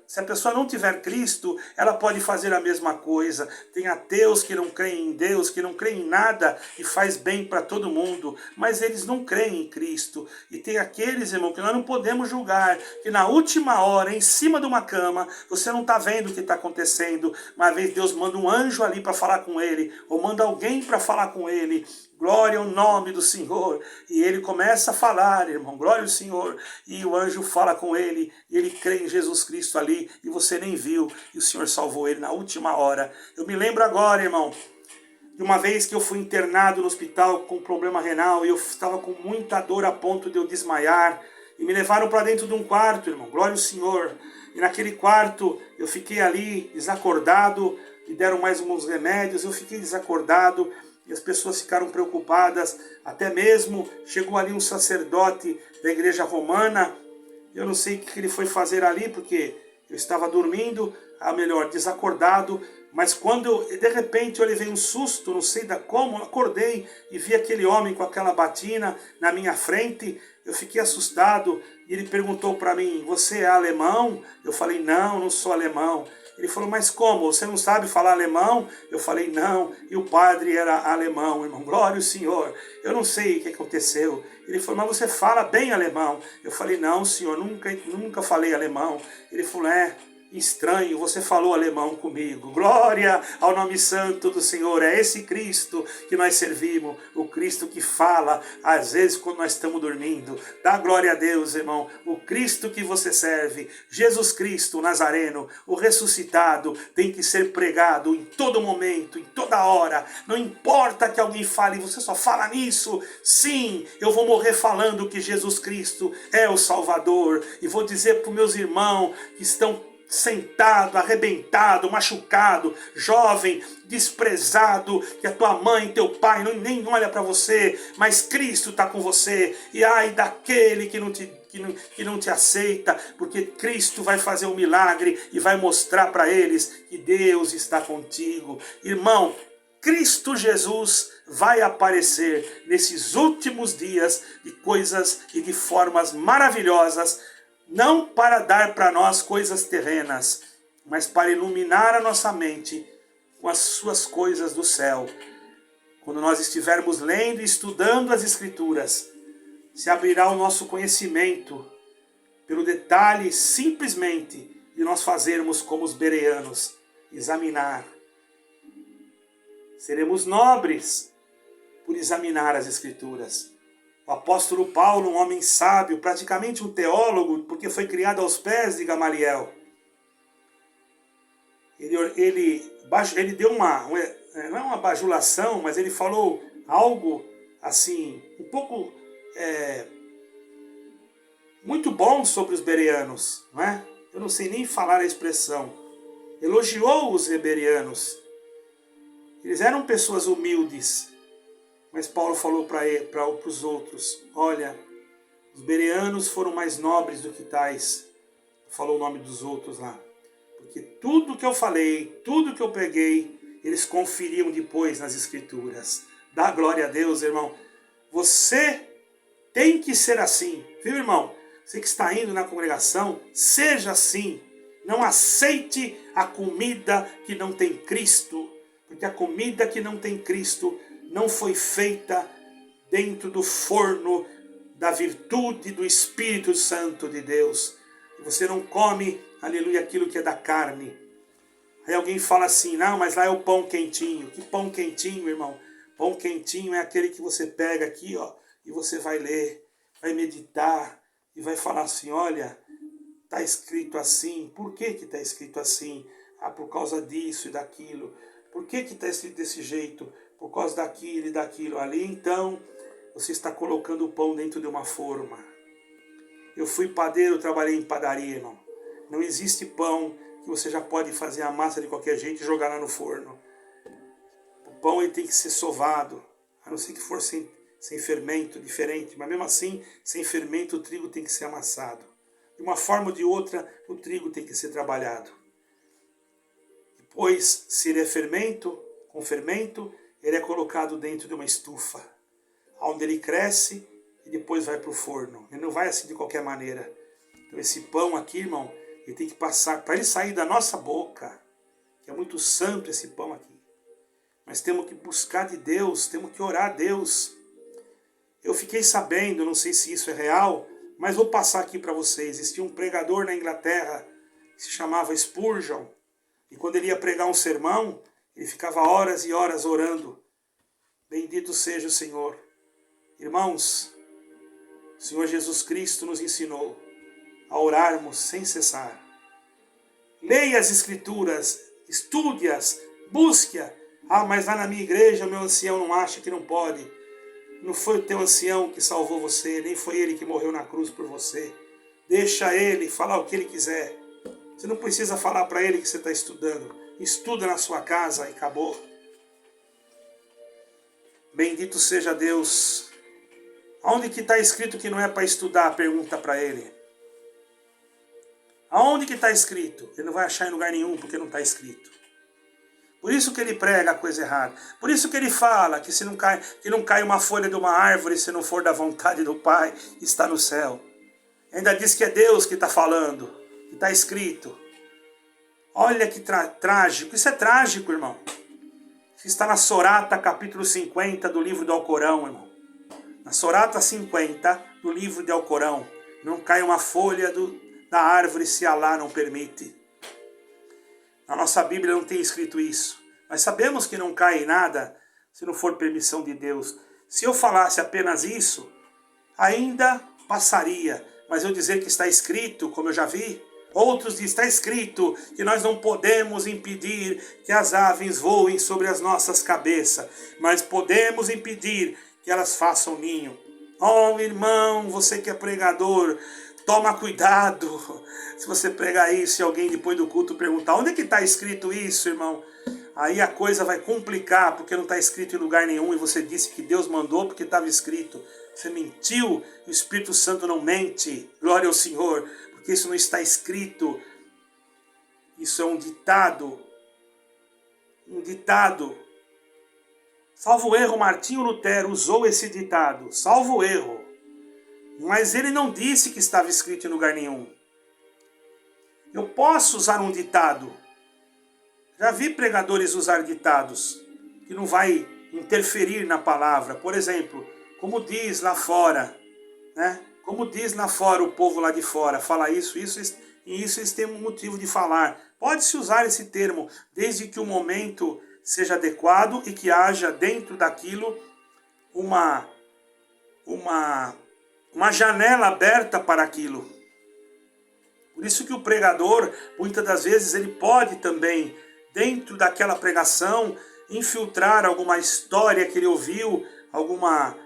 se a pessoa não tiver Cristo, ela pode fazer a mesma coisa. Tem ateus que não creem em Deus, que não creem em nada e faz bem para todo mundo, mas eles não creem em Cristo. E tem aqueles, irmão, que nós não podemos julgar, que na última hora, em cima de uma cama, você não está vendo o que está acontecendo. Uma vez Deus manda um anjo ali para falar com ele, ou manda alguém para falar com ele. Glória ao nome do Senhor. E ele começa a falar, irmão, glória ao Senhor. E o anjo fala com ele, e ele crê em Jesus Cristo ali, e você nem viu, e o Senhor salvou ele na última hora. Eu me lembro agora, irmão, de uma vez que eu fui internado no hospital com problema renal, e eu estava com muita dor a ponto de eu desmaiar, e me levaram para dentro de um quarto, irmão, glória ao Senhor. E naquele quarto eu fiquei ali desacordado, me deram mais uns remédios, eu fiquei desacordado, e as pessoas ficaram preocupadas, até mesmo chegou ali um sacerdote da igreja romana, eu não sei o que ele foi fazer ali, porque eu estava dormindo, desacordado, mas quando de repente eu levei um susto, não sei como, acordei e vi aquele homem com aquela batina na minha frente, eu fiquei assustado, e ele perguntou para mim, você é alemão? Eu falei, não, não sou alemão. Ele falou, mas como? Você não sabe falar alemão? Eu falei, não. E o padre era alemão, irmão. Glória ao Senhor. Eu não sei o que aconteceu. Ele falou, mas você fala bem alemão. Eu falei, não, senhor, nunca falei alemão. Ele falou, estranho, você falou alemão comigo. Glória ao nome santo do Senhor. É esse Cristo que nós servimos, o Cristo que fala às vezes quando nós estamos dormindo. Dá glória a Deus, irmão. O Cristo que você serve, Jesus Cristo, o Nazareno, o ressuscitado, tem que ser pregado em todo momento, em toda hora. Não importa que alguém fale, você só fala nisso. Sim, eu vou morrer falando que Jesus Cristo é o Salvador. E vou dizer para os meus irmãos que estão sentado, arrebentado, machucado, jovem, desprezado, que a tua mãe, teu pai nem olha para você, mas Cristo está com você. E ai daquele que não te aceita, porque Cristo vai fazer um milagre e vai mostrar para eles que Deus está contigo. Irmão, Cristo Jesus vai aparecer nesses últimos dias de coisas e de formas maravilhosas, não para dar para nós coisas terrenas, mas para iluminar a nossa mente com as suas coisas do céu. Quando nós estivermos lendo e estudando as Escrituras, se abrirá o nosso conhecimento pelo detalhe simplesmente de nós fazermos como os bereanos, examinar. Seremos nobres por examinar as Escrituras. O apóstolo Paulo, um homem sábio, praticamente um teólogo, porque foi criado aos pés de Gamaliel. Ele deu não é uma bajulação, mas ele falou algo assim, um pouco muito bom sobre os bereanos, não é? Eu não sei nem falar a expressão. Elogiou os bereanos. Eles eram pessoas humildes, mas Paulo falou para os outros, olha, os bereanos foram mais nobres do que tais. Falou o nome dos outros lá. Porque tudo que eu falei, tudo que eu peguei, eles conferiam depois nas Escrituras. Dá glória a Deus, irmão. Você tem que ser assim, viu, irmão? Você que está indo na congregação, seja assim. Não aceite a comida que não tem Cristo, porque a comida que não tem Cristo não foi feita dentro do forno da virtude do Espírito Santo de Deus. Você não come, aleluia, aquilo que é da carne. Aí alguém fala assim, não, mas lá é o pão quentinho. Que pão quentinho, irmão? Pão quentinho é aquele que você pega aqui, ó, e você vai ler, vai meditar e vai falar assim, olha, está escrito assim. Por que está escrito assim? Ah, por causa disso e daquilo. Por que está escrito desse jeito? Por causa daquilo e daquilo ali. Então, você está colocando o pão dentro de uma forma. Eu fui padeiro, trabalhei em padaria, irmão. Não existe pão que você já pode fazer a massa de qualquer jeito e jogar lá no forno. O pão ele tem que ser sovado, a não ser que for sem fermento, diferente. Mas mesmo assim, sem fermento, o trigo tem que ser amassado. De uma forma ou de outra, o trigo tem que ser trabalhado. Depois, se ele é fermento, com fermento, ele é colocado dentro de uma estufa, onde ele cresce e depois vai para o forno. Ele não vai assim de qualquer maneira. Então esse pão aqui, irmão, ele tem que passar, para ele sair da nossa boca, que é muito santo esse pão aqui. Mas temos que buscar de Deus, temos que orar a Deus. Eu fiquei sabendo, não sei se isso é real, mas vou passar aqui para vocês. Existia um pregador na Inglaterra que se chamava Spurgeon. E quando ele ia pregar um sermão, ele ficava horas e horas orando. Bendito seja o Senhor. Irmãos, o Senhor Jesus Cristo nos ensinou a orarmos sem cessar. Leia as Escrituras, estude-as, busque-as. Ah, mas lá na minha igreja o meu ancião não acha que não pode. Não foi o teu ancião que salvou você, nem foi ele que morreu na cruz por você. Deixa ele falar o que ele quiser. Você não precisa falar para ele que você está estudando. Estuda na sua casa e acabou. Bendito seja Deus. Aonde que está escrito que não é para estudar? Pergunta para ele. Aonde que está escrito? Ele não vai achar em lugar nenhum porque não está escrito. Por isso que ele prega a coisa errada. Por isso que ele fala que não cai uma folha de uma árvore se não for da vontade do Pai, está no céu. Ainda diz que é Deus que está falando, que está escrito. Olha que trágico. Isso é trágico, irmão. Isso está na Sorata, capítulo 50 do livro do Alcorão, irmão. Na Sorata 50 do livro do Alcorão. Não cai uma folha da árvore se Alá não permite. Na nossa Bíblia não tem escrito isso. Mas sabemos que não cai nada se não for permissão de Deus. Se eu falasse apenas isso, ainda passaria. Mas eu dizer que está escrito, como eu já vi, outros dizem, está escrito que nós não podemos impedir que as aves voem sobre as nossas cabeças, mas podemos impedir que elas façam ninho. Oh, irmão, você que é pregador, toma cuidado. Se você pregar isso e alguém depois do culto perguntar, onde é que está escrito isso, irmão? Aí a coisa vai complicar, porque não está escrito em lugar nenhum, e você disse que Deus mandou porque estava escrito. Você mentiu, o Espírito Santo não mente. Glória ao Senhor, porque isso não está escrito. Isso é um ditado. Um ditado Salvo erro, Martinho Lutero usou esse ditado, salvo erro. Mas ele não disse que estava escrito em lugar nenhum. Eu posso usar um ditado. Já vi pregadores usar ditados que não vai interferir na palavra. Por exemplo, como diz lá fora, né? Como diz lá fora o povo lá de fora, fala isso, e isso eles têm um motivo de falar. Pode-se usar esse termo, desde que o momento seja adequado e que haja dentro daquilo uma janela aberta para aquilo. Por isso que o pregador, muitas das vezes, ele pode também, dentro daquela pregação, infiltrar alguma história que ele ouviu, alguma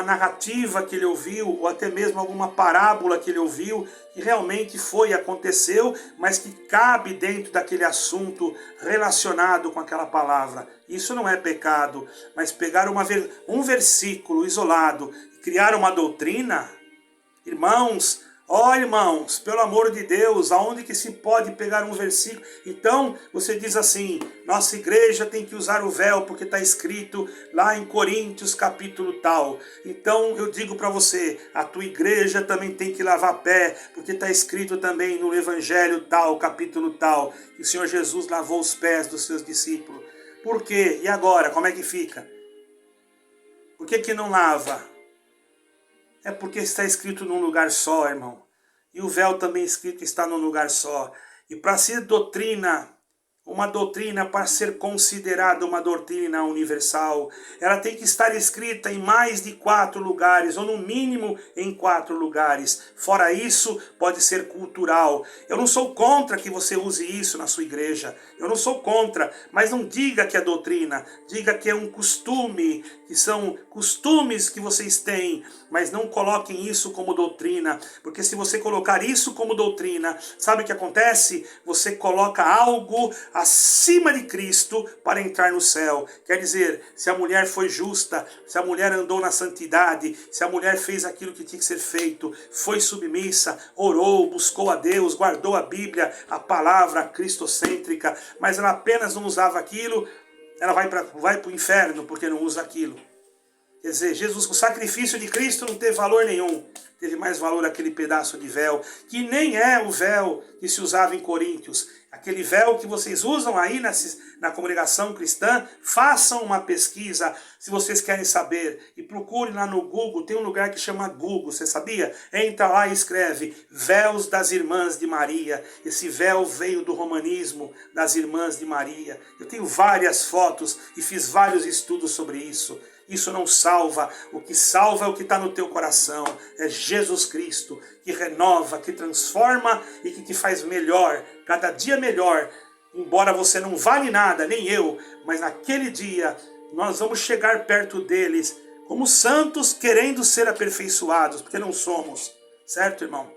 narrativa que ele ouviu, ou até mesmo alguma parábola que ele ouviu, que realmente aconteceu, mas que cabe dentro daquele assunto relacionado com aquela palavra. Isso não é pecado, mas pegar um versículo isolado e criar uma doutrina, irmãos, irmãos, pelo amor de Deus, aonde que se pode pegar um versículo? Então, você diz assim, nossa igreja tem que usar o véu, porque está escrito lá em Coríntios capítulo tal. Então, eu digo para você, a tua igreja também tem que lavar pé, porque está escrito também no evangelho tal, capítulo tal, que o Senhor Jesus lavou os pés dos seus discípulos. Por quê? E agora, como é que fica? Por que não lava? É porque está escrito num lugar só, irmão. E o véu também escrito está num lugar só. E para ser doutrina, uma doutrina, para ser considerada uma doutrina universal, ela tem que estar escrita em mais de 4 lugares, ou no mínimo em 4 lugares. Fora isso, pode ser cultural. Eu não sou contra que você use isso na sua igreja. Eu não sou contra, mas não diga que é doutrina. Diga que é um costume, que são costumes que vocês têm, mas não coloquem isso como doutrina. Porque se você colocar isso como doutrina, sabe o que acontece? Você coloca algo acima de Cristo para entrar no céu. Quer dizer, se a mulher foi justa, se a mulher andou na santidade, se a mulher fez aquilo que tinha que ser feito, foi submissa, orou, buscou a Deus, guardou a Bíblia, a palavra cristocêntrica, mas ela apenas não usava aquilo, ela vai para o inferno porque não usa aquilo. Quer dizer, Jesus, o sacrifício de Cristo não teve valor nenhum. Teve mais valor aquele pedaço de véu, que nem é o véu que se usava em Coríntios. Aquele véu que vocês usam aí na congregação cristã, façam uma pesquisa, se vocês querem saber. E procurem lá no Google, tem um lugar que chama Google, você sabia? Entra lá e escreve, véus das irmãs de Maria. Esse véu veio do romanismo, das irmãs de Maria. Eu tenho várias fotos e fiz vários estudos sobre isso. Isso não salva, o que salva é o que está no teu coração, é Jesus Cristo, que renova, que transforma e que te faz melhor, cada dia melhor, embora você não vale nada, nem eu, mas naquele dia nós vamos chegar perto deles como santos querendo ser aperfeiçoados, porque não somos, certo, irmão?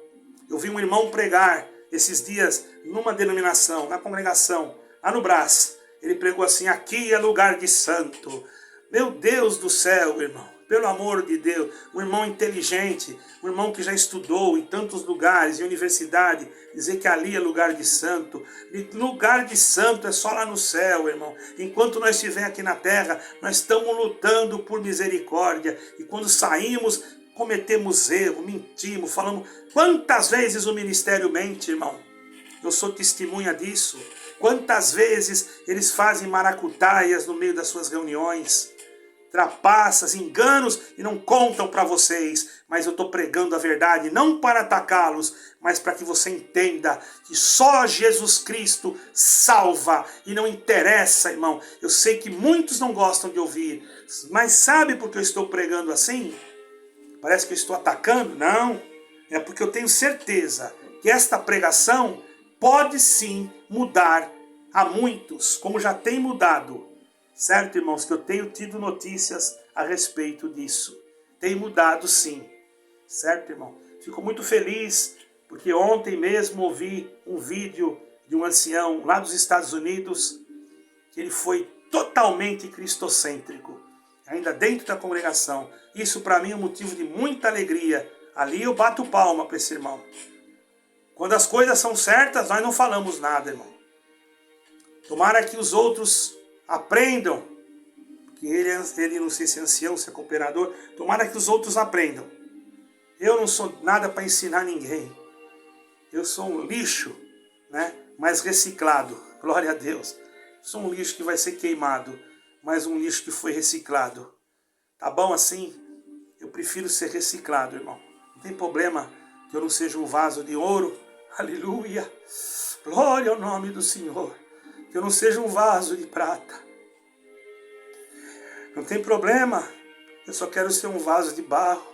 Eu vi um irmão pregar esses dias numa denominação, na congregação, lá no Brás, ele pregou assim, aqui é lugar de santo. Meu Deus do céu, irmão, pelo amor de Deus, um irmão inteligente, um irmão que já estudou em tantos lugares, em universidade, dizer que ali é lugar de santo. Lugar de santo é só lá no céu, irmão. Enquanto nós estivermos aqui na terra, nós estamos lutando por misericórdia. E quando saímos, cometemos erro, mentimos, falamos. Quantas vezes o ministério mente, irmão? Eu sou testemunha disso. Quantas vezes eles fazem maracutaias no meio das suas reuniões, trapaças, enganos e não contam para vocês, mas eu estou pregando a verdade, não para atacá-los, mas para que você entenda que só Jesus Cristo salva e não interessa, irmão. Eu sei que muitos não gostam de ouvir, mas sabe por que eu estou pregando assim? Parece que eu estou atacando? Não, é porque eu tenho certeza que esta pregação pode sim mudar a muitos, como já tem mudado. Certo, irmãos, que eu tenho tido notícias a respeito disso. Tem mudado sim. Certo, irmão? Fico muito feliz, porque ontem mesmo ouvi um vídeo de um ancião lá dos Estados Unidos, que ele foi totalmente cristocêntrico, ainda dentro da congregação. Isso para mim é um motivo de muita alegria. Ali eu bato palma para esse irmão. Quando as coisas são certas, nós não falamos nada, irmão. Tomara que os outros aprendam que ele não sei se é ancião, se é cooperador, tomara que os outros aprendam. Eu não sou nada para ensinar ninguém. Eu sou um lixo, né? Mas reciclado. Glória a Deus. Sou um lixo que vai ser queimado, mas um lixo que foi reciclado. Tá bom assim? Eu prefiro ser reciclado, irmão. Não tem problema que eu não seja um vaso de ouro. Aleluia. Glória ao nome do Senhor. Que eu não seja um vaso de prata. Não tem problema. Eu só quero ser um vaso de barro.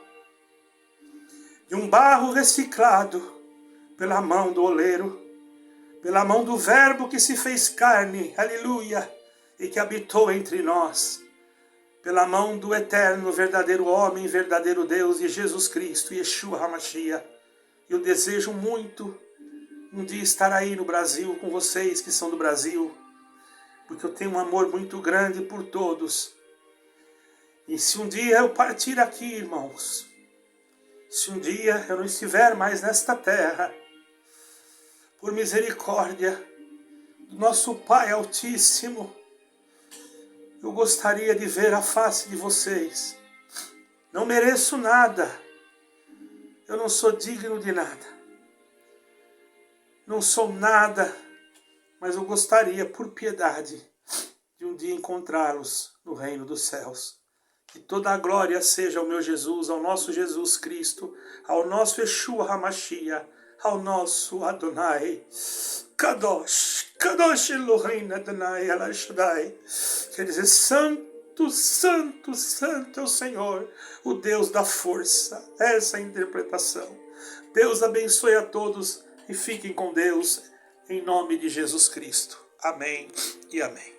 De um barro reciclado pela mão do oleiro. Pela mão do verbo que se fez carne. Aleluia. E que habitou entre nós. Pela mão do eterno, verdadeiro homem, verdadeiro Deus e Jesus Cristo, Yeshua HaMashiach. Eu desejo muito um dia estar aí no Brasil com vocês que são do Brasil, porque eu tenho um amor muito grande por todos. E se um dia eu partir aqui, irmãos, se um dia eu não estiver mais nesta terra, por misericórdia do nosso Pai Altíssimo, eu gostaria de ver a face de vocês. Não mereço nada. Eu não sou digno de nada. Não sou nada. Mas eu gostaria, por piedade, de um dia encontrá-los no reino dos céus. Que toda a glória seja ao meu Jesus, ao nosso Jesus Cristo, ao nosso Yeshua HaMashiach, ao nosso Adonai. Kadosh, Kadosh Elohim Adonai El Shaddai. Quer dizer, santo, santo, santo é o Senhor, o Deus da força. Essa é a interpretação. Deus abençoe a todos e fiquem com Deus, em nome de Jesus Cristo. Amém e amém.